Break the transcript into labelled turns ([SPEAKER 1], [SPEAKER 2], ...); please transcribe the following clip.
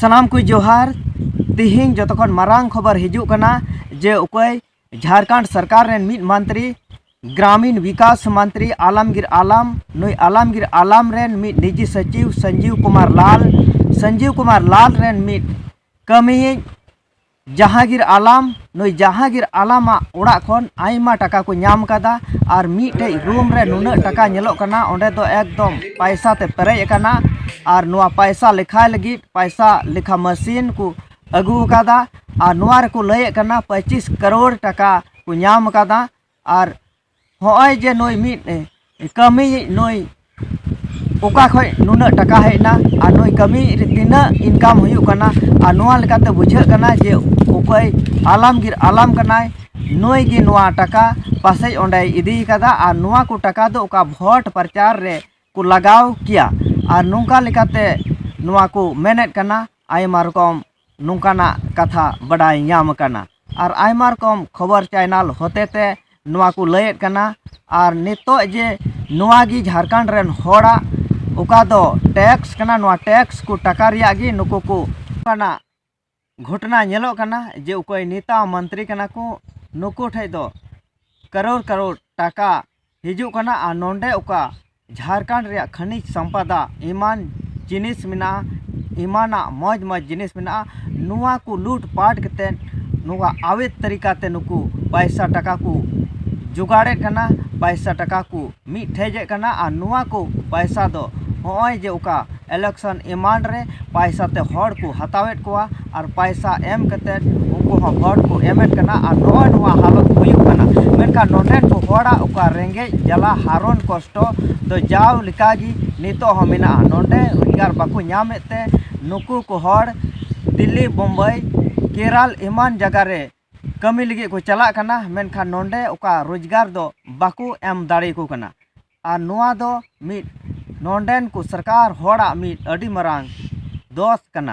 [SPEAKER 1] सलाम को जोहार तिहिं जतखन मारांग खबर हिजुक कना जे उकय झारखंड सरकार रेन मिद मंत्री ग्रामीण विकास मंत्री आलमगीर आलम नुई आलमगीर आलम रेन मिद निजी सचिव संजीव कुमार लाल रेन मिद कमी जहांगीर आलम नुई जहांगीर आलमा ओड़ा खन आयमा टाका को नाम कदा और मिटे रूम रे नुना टाका नेलोक कना ओंडे दो एकदम पैसा ते पेरेज कना और नुआ पैसा लिखा लगी पैसा लिखा मशीन को अगू कदा और नुआ रे को लय कना 25 करोड़ टाका को नाम कदा और होय जे नुई मिद कमी नुई ओका खय नुना टाका हेना और नुई कमी रे तिना इनकम हुयु कना और नुआ लेकाते बुझाग कना जे उकय आलमगीर आलम कनाय नुई गी नुआ टाका पासे ओंडे इदी कदा और नुआ को टाका दो ओका भोट प्रचार रे को लगाव किया और नुका लेकाते नुआ को मेनेट कना आयमा रकम नुकाना कथा बड़ाई नाम कना और आयमा रकम खबर चैनल होतेते नुआ को लयेत कना और नितो जे नुआ गी झारखंड रेन होड़ा उका दो टैक्स कना नुआ टैक्स को टाका रिया गी नुको को कना घटना नेलो कना जे उकय नेता मंत्री कना को नुको ठे दो करोड़ टाका हिजु कना और नोंडे उका झारखंड रे खनिज संपदा इमान जिनिस मिना इमाना मौज जिनिस मिना नुआ को लूट पाट कते नुआ अवैध तरीका ते नुकु पैसा टाका को जुगाड़े कना पैसा टाका को मिठेजे कना और नुआ को पैसा दो होय जे उका इलेक्शन इमान रे पैसा ते हर को हतावेट कोआ और पैसा एम कते उनको हो भोट को एमेट कना और नोय नुआ हालत हुयु कना मेनका नोंडेन को होड़ा उका रेंगे जला हारोन कष्ट तो जाव लिकागी नितो हो मिना नोंडे रोजगार बाको नामेते नुकु को हर दिल्ली मुंबई केरल इमान जगह रे कमी लगी को चला कना मेनखा नोंडे उका रोजगार दो बाको एम दाड़े को कना और नुआ दो मिद नोंडेन को सरकार होड़ा मिद अडी मरांग दोष कना।